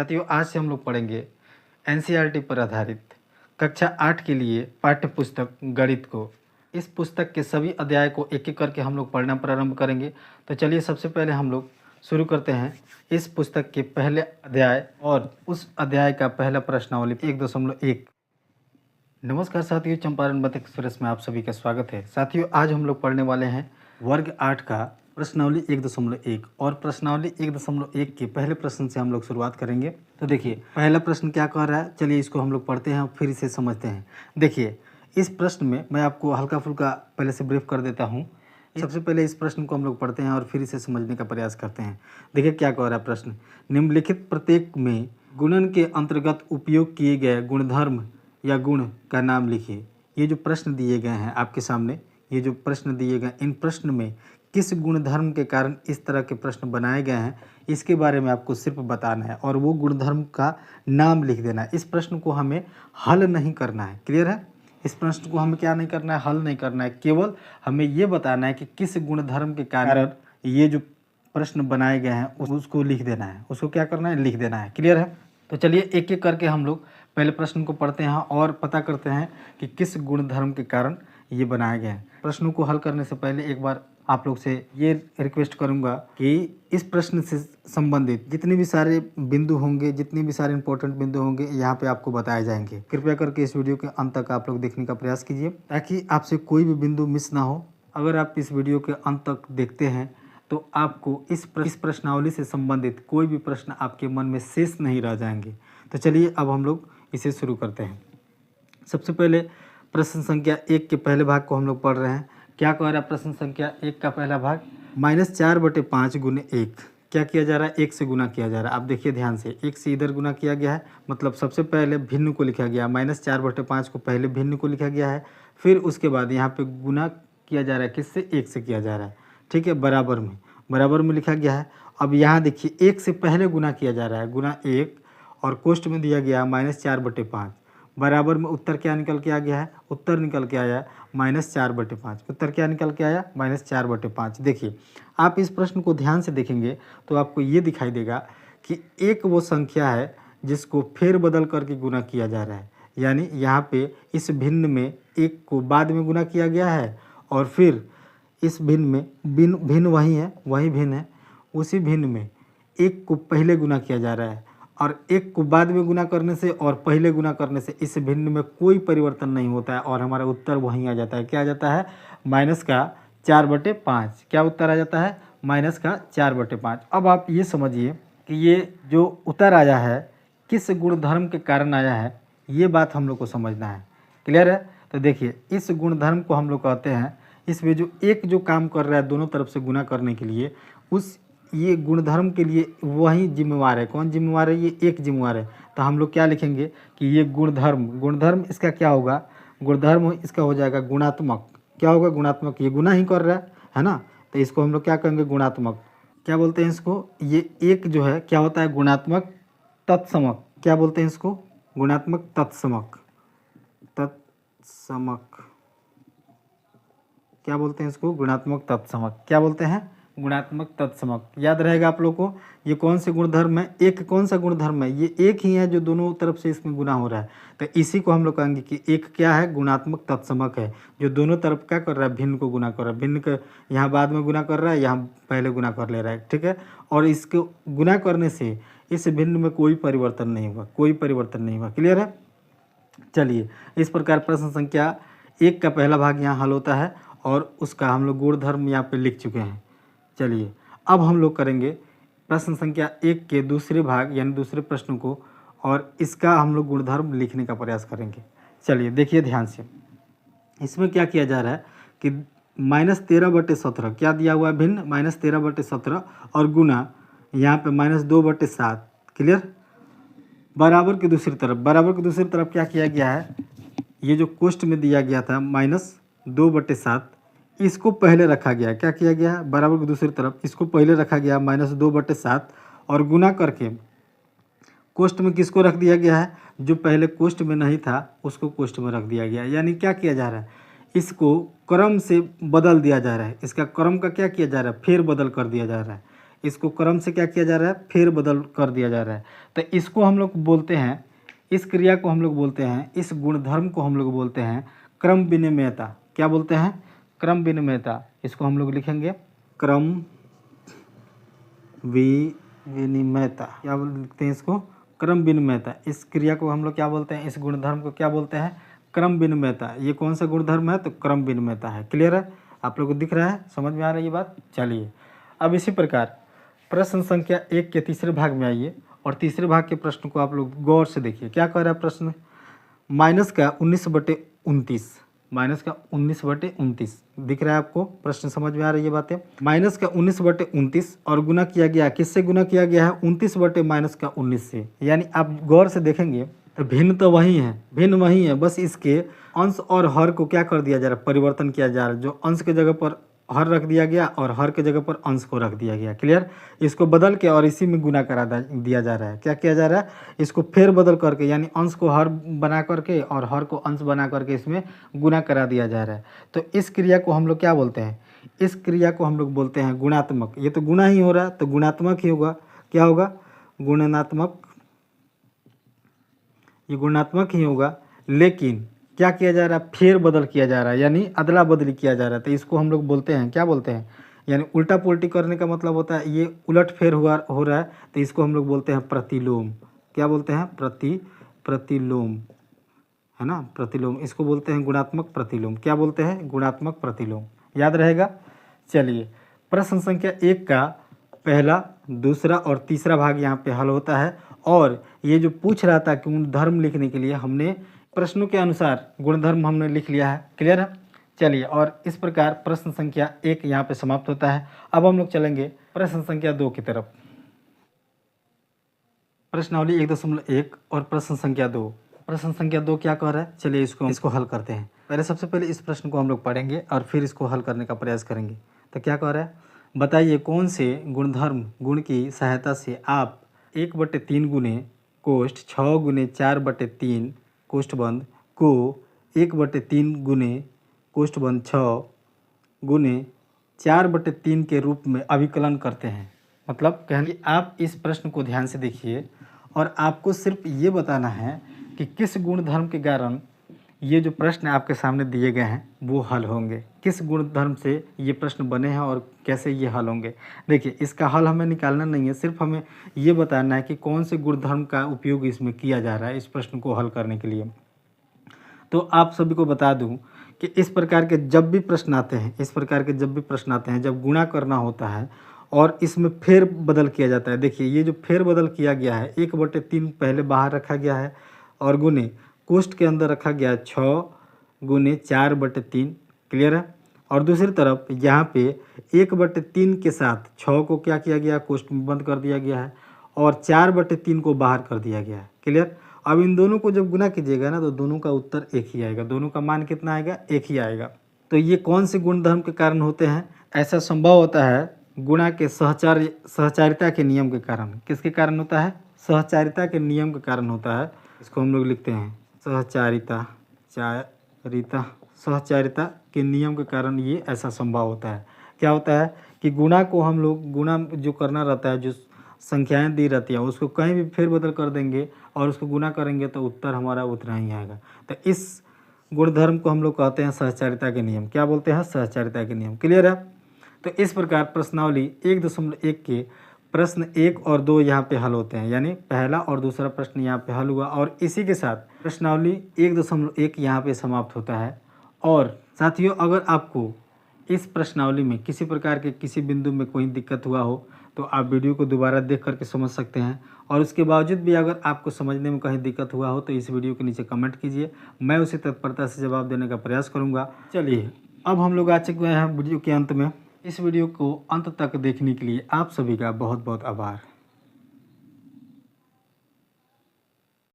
साथियों, आज से हम लोग पढ़ेंगे एनसीईआरटी पर आधारित कक्षा 8 के लिए पाठ्य पुस्तक गणित को। इस पुस्तक के सभी अध्याय को एक एक करके हम लोग पढ़ना प्रारंभ करेंगे। तो चलिए सबसे पहले हम लोग शुरू करते हैं इस पुस्तक के पहले अध्याय और उस अध्याय का पहला प्रश्नावली 1.1। नमस्कार साथियों, चंपारण बत एक्सप्रेस में आप सभी का स्वागत है। साथियों, आज हम लोग पढ़ने वाले हैं वर्ग 8 का प्रश्नावली 1.1 और प्रश्नावली 1.1 के पहले प्रश्न से हम लोग शुरुआत करेंगे। तो देखिए पहला प्रश्न क्या कह रहा है, चलिए इसको हम लोग पढ़ते हैं और फिर इसे समझते हैं। देखिए इस प्रश्न में मैं आपको हल्का फुल्का पहले से ब्रीफ कर देता हूँ। सबसे पहले इस प्रश्न को हम लोग पढ़ते हैं और फिर इसे समझने का प्रयास करते हैं। देखिए क्या कह रहा है प्रश्न, निम्नलिखित प्रत्येक में गुणन के अंतर्गत उपयोग किए गए गुणधर्म या गुण का नाम लिखिए। ये जो प्रश्न दिए गए हैं आपके सामने, ये जो प्रश्न दिए गए, इन प्रश्न में किस गुणधर्म के कारण इस तरह के प्रश्न बनाए गए हैं, इसके बारे में आपको सिर्फ बताना है और वो गुणधर्म का नाम लिख देना है। इस प्रश्न को हमें हल नहीं करना है। क्लियर है? इस प्रश्न को हमें क्या नहीं करना है, हल नहीं करना है। केवल हमें ये बताना है कि किस गुणधर्म के कारण ये जो प्रश्न बनाए गए हैं उसको लिख देना है। उसको क्या करना है, लिख देना है। क्लियर है? तो चलिए एक एक करके हम लोग पहले प्रश्न को पढ़ते हैं और पता करते हैं कि किस गुणधर्म के कारण ये बनाए गए हैं। प्रश्नों को हल करने से पहले एक बार आप लोग से ये रिक्वेस्ट करूंगा कि इस प्रश्न से संबंधित जितने भी सारे बिंदु होंगे, जितने भी सारे इंपॉर्टेंट बिंदु होंगे, यहाँ पे आपको बताए जाएंगे। कृपया करके इस वीडियो के अंत तक आप लोग देखने का प्रयास कीजिए ताकि आपसे कोई भी बिंदु मिस ना हो। अगर आप इस वीडियो के अंत तक देखते हैं तो आपको इस प्रश्नावली से संबंधित कोई भी प्रश्न आपके मन में शेष नहीं रह जाएंगे। तो चलिए अब हम लोग इसे शुरू करते हैं। सबसे पहले प्रश्न संख्या 1 के पहले भाग को हम लोग पढ़ रहे हैं। क्या कह रहा है प्रश्न संख्या 1 का पहला भाग, -4/5 गुने 1 क्या किया जा रहा है, 1 से गुना किया जा रहा है। आप देखिए ध्यान से, 1 से इधर गुना किया गया है, मतलब सबसे पहले भिन्न को लिखा गया। -4/5 को पहले भिन्न को लिखा गया है, फिर उसके बाद यहाँ पे गुना किया जा रहा है। किससे? 1 से किया जा रहा है। ठीक है, बराबर में लिखा गया है। अब यहाँ देखिए 1 से पहले गुना किया जा रहा है, गुना 1 और कोष्ठ में दिया गया -4/5। बराबर में उत्तर क्या निकल के आ गया है, उत्तर निकल के आया -4/5। उत्तर क्या निकल के आया, -4/5। देखिए आप इस प्रश्न को ध्यान से देखेंगे तो आपको ये दिखाई देगा कि एक वो संख्या है जिसको फेर बदल करके गुना किया जा रहा है। यानी यहाँ पे इस भिन्न में 1 को बाद में गुना किया गया है और फिर इस भिन्न में भिन्न वही भिन्न है, उसी भिन्न में 1 को पहले गुना किया जा रहा है और 1 को बाद में गुना करने से और पहले गुना करने से इस भिन्न में कोई परिवर्तन नहीं होता है और हमारा उत्तर वहीं आ जाता है। क्या आ जाता है? -4/5। क्या उत्तर आ जाता है? -4/5। अब आप ये समझिए कि ये जो उत्तर आया है किस गुणधर्म के कारण आया है, ये बात हम लोग को समझना है। क्लियर है? तो देखिए इस गुणधर्म को हम लोग कहते हैं, इसमें जो एक जो काम कर रहा है दोनों तरफ से गुना करने के लिए, उस ये गुणधर्म के लिए वही जिम्मेवार है। कौन जिम्मेवार है? ये एक जिम्मेवार है। तो हम लोग क्या लिखेंगे कि ये गुणधर्म इसका क्या होगा, गुणधर्म इसका हो जाएगा गुणात्मक। क्या होगा? गुणात्मक। ये गुना ही कर रहा है ना, तो इसको हम लोग क्या कहेंगे, गुणात्मक। क्या बोलते हैं इसको? ये एक जो है क्या होता है, गुणात्मक तत्समक। क्या बोलते हैं इसको? गुणात्मक तत्समक। क्या बोलते हैं इसको? गुणात्मक तत्समक। क्या बोलते हैं? गुणात्मक तत्समक। याद रहेगा आप लोग को। ये कौन से गुणधर्म है? एक कौन सा गुणधर्म है? ये एक ही है जो दोनों तरफ से इसमें गुना हो रहा है। तो इसी को हम लोग कहेंगे कि एक क्या है, गुणात्मक तत्समक है, जो दोनों तरफ क्या कर रहा है, भिन्न को गुना कर रहा है। भिन्न का यहाँ बाद में गुना कर रहा है, यहाँ पहले गुना कर ले रहा है। ठीक है, और इसको गुना करने से इस भिन्न में कोई परिवर्तन नहीं हुआ। क्लियर है? चलिए इस प्रकार प्रश्न संख्या 1 का पहला भाग यहाँ हल होता है और उसका हम लोग गुणधर्म यहाँ पे लिख चुके हैं। चलिए अब हम लोग करेंगे प्रश्न संख्या 1 के दूसरे भाग यानी दूसरे प्रश्न को, और इसका हम लोग गुणधर्म लिखने का प्रयास करेंगे। चलिए देखिए ध्यान से, इसमें क्या किया जा रहा है कि -13/17 क्या दिया हुआ है, भिन्न -13/17 और गुना यहाँ पे -2/7। क्लियर? बराबर की दूसरी तरफ क्या किया गया है, ये जो कोष्ठ में दिया गया था -2/7, इसको पहले रखा गया। क्या किया गया है? बराबर की दूसरी तरफ इसको पहले रखा गया -2/7 और गुना करके कोष्ठ में किसको रख दिया गया है, जो पहले कोष्ठ में नहीं था उसको कोष्ठ में रख दिया गया। यानी क्या किया जा रहा है, इसको क्रम से बदल दिया जा रहा है। इसका क्रम का क्या किया जा रहा है, फेर बदल कर दिया जा रहा है। इसको क्रम से क्या किया जा रहा है, फेर बदल कर दिया जा रहा है। तो इसको हम लोग बोलते हैं, इस क्रिया को हम लोग बोलते हैं, इस गुणधर्म को हम लोग बोलते हैं क्रम विनिमयता। क्या बोलते हैं, क्रम विनिमयता। इसको हम लोग लिखेंगे क्रम विनिमयता। क्या लिखते हैं इसको, क्रम विनिमयता। इस क्रिया को हम लोग क्या बोलते हैं, इस गुणधर्म को क्या बोलते हैं, क्रम विनिमयता। ये कौन सा गुणधर्म है, तो क्रम विनिमयता है। क्लियर है, आप लोगों को दिख रहा है, समझ में आ रहा है ये बात। चलिए अब इसी प्रकार प्रश्न संख्या 1 के तीसरे भाग में आइए और तीसरे भाग के प्रश्न को आप लोग गौर से देखिए। क्या कह रहा है प्रश्न, माइनस का 19/29, माइनस का 19/29 दिख रहा है आपको, प्रश्न समझ में आ रही है बातें। माइनस का 19/29 और गुना किया गया, किससे गुना किया गया है, 29/-19 से। यानी आप गौर से देखेंगे तो भिन्न तो वही है, भिन्न वही है, बस इसके अंश और हर को क्या कर दिया जा रहा है, परिवर्तन किया जा रहा है। जो अंश के जगह पर हर रख दिया गया और हर के जगह पर अंश को रख दिया गया। क्लियर, इसको बदल के और इसी में गुना करा दिया जा रहा है। क्या किया जा रहा है, इसको फेर बदल करके, यानी अंश को हर बना करके और हर को अंश बना करके इसमें गुना करा दिया जा रहा है। तो इस क्रिया को हम लोग क्या बोलते हैं, इस क्रिया को हम लोग बोलते हैं गुणात्मक। ये तो गुना ही हो रहा है तो गुणात्मक ही होगा। क्या होगा, गुणात्मक, ये गुणात्मक ही होगा। लेकिन क्या किया जा रहा है, फेर बदल किया जा रहा है, यानी अदला बदली किया जा रहा है। तो इसको हम लोग बोलते हैं, क्या बोलते हैं, यानी उल्टा पुल्टी करने का मतलब होता है ये उलट फेर हो रहा है, तो इसको हम लोग बोलते हैं प्रतिलोम। क्या बोलते हैं, प्रतिलोम, है ना, प्रतिलोम। इसको बोलते हैं गुणात्मक प्रतिलोम। क्या बोलते हैं, गुणात्मक प्रतिलोम। याद रहेगा। चलिए प्रश्न संख्या 1 का पहला, दूसरा और तीसरा भाग यहाँ पे हल होता है। और ये जो पूछ रहा था कि गुणधर्म लिखने के लिए हमने प्रश्नों के अनुसार गुणधर्म हमने लिख लिया है। क्लियर है। चलिए, और इस प्रकार प्रश्न संख्या 1 यहाँ पे समाप्त होता है। अब हम लोग चलेंगे प्रश्न संख्या 2 की तरफ। प्रश्नावली 1.1 और प्रश्न संख्या 2। प्रश्न संख्या 2 क्या कह रहा है, चलिए इसको हल करते हैं। पहले सबसे पहले इस प्रश्न को हम लोग पढ़ेंगे और फिर इसको हल करने का प्रयास करेंगे। तो क्या कह रहा है, बताइए कौन से गुणधर्म गुण की सहायता से आप 1/3 गुने कोष्ठ 6 गुने 4/3 कोष्ठ बंद को 1/3 गुने कोष्ठ बंद 6 गुने 4/3 के रूप में अभिकलन करते हैं। मतलब कहेंगे आप इस प्रश्न को ध्यान से देखिए और आपको सिर्फ ये बताना है कि किस गुणधर्म के कारण ये जो प्रश्न आपके सामने दिए गए हैं वो हल होंगे, किस गुणधर्म से ये प्रश्न बने हैं और कैसे ये हल होंगे। देखिए इसका हल हमें निकालना नहीं है, सिर्फ हमें ये बताना है कि कौन से गुणधर्म का उपयोग इसमें किया जा रहा है इस प्रश्न को हल करने के लिए। तो आप सभी को बता दूं कि इस प्रकार के जब भी प्रश्न आते हैं, इस प्रकार के जब भी प्रश्न आते हैं, जब गुणा करना होता है और इसमें फेर बदल किया जाता है। देखिए ये जो फेर बदल किया गया है, 1/3 पहले बाहर रखा गया है और गुने कोष्ठ के अंदर रखा गया 6 गुने 4/3। क्लियर है। और दूसरी तरफ यहाँ पे 1/3 के साथ 6 को क्या किया गया, कोष्ठ में बंद कर दिया गया है और 4/3 को बाहर कर दिया गया है। क्लियर। अब इन दोनों को जब गुना कीजिएगा ना तो दोनों का उत्तर एक ही आएगा, दोनों का मान कितना आएगा, एक ही आएगा। तो ये कौन से गुणधर्म के कारण होते हैं, ऐसा संभव होता है गुणा के सहचारिता के नियम के कारण। किसके कारण होता है, सहचारिता के नियम के कारण होता है। इसको हम लोग लिखते हैं सहचारिता के नियम के कारण ये ऐसा संभव होता है। क्या होता है कि गुणा को हम लोग, गुणा जो करना रहता है, जो संख्याएं दी रहती हैं उसको कहीं भी फेरबदल कर देंगे और उसको गुना करेंगे तो उत्तर हमारा उतना ही आएगा। तो इस गुणधर्म को हम लोग कहते हैं सहचारिता के नियम। क्या बोलते हैं, सहचारिता के नियम। क्लियर है। तो इस प्रकार प्रश्नावली 1.1 के प्रश्न 1 और 2 यहाँ पे हल होते हैं, यानी पहला और दूसरा प्रश्न यहाँ पे हल हुआ और इसी के साथ प्रश्नावली 1.1 यहाँ पे समाप्त होता है। और साथियों, अगर आपको इस प्रश्नावली में किसी प्रकार के किसी बिंदु में कोई दिक्कत हुआ हो तो आप वीडियो को दोबारा देख करके समझ सकते हैं। और उसके बावजूद भी अगर आपको समझने में कहीं दिक्कत हुआ हो तो इस वीडियो के नीचे कमेंट कीजिए, मैं उसे तत्परता से जवाब देने का प्रयास करूँगा। चलिए अब हम लोग आ चुके हैं वीडियो के अंत में। इस वीडियो को अंत तक देखने के लिए आप सभी का बहुत बहुत आभार।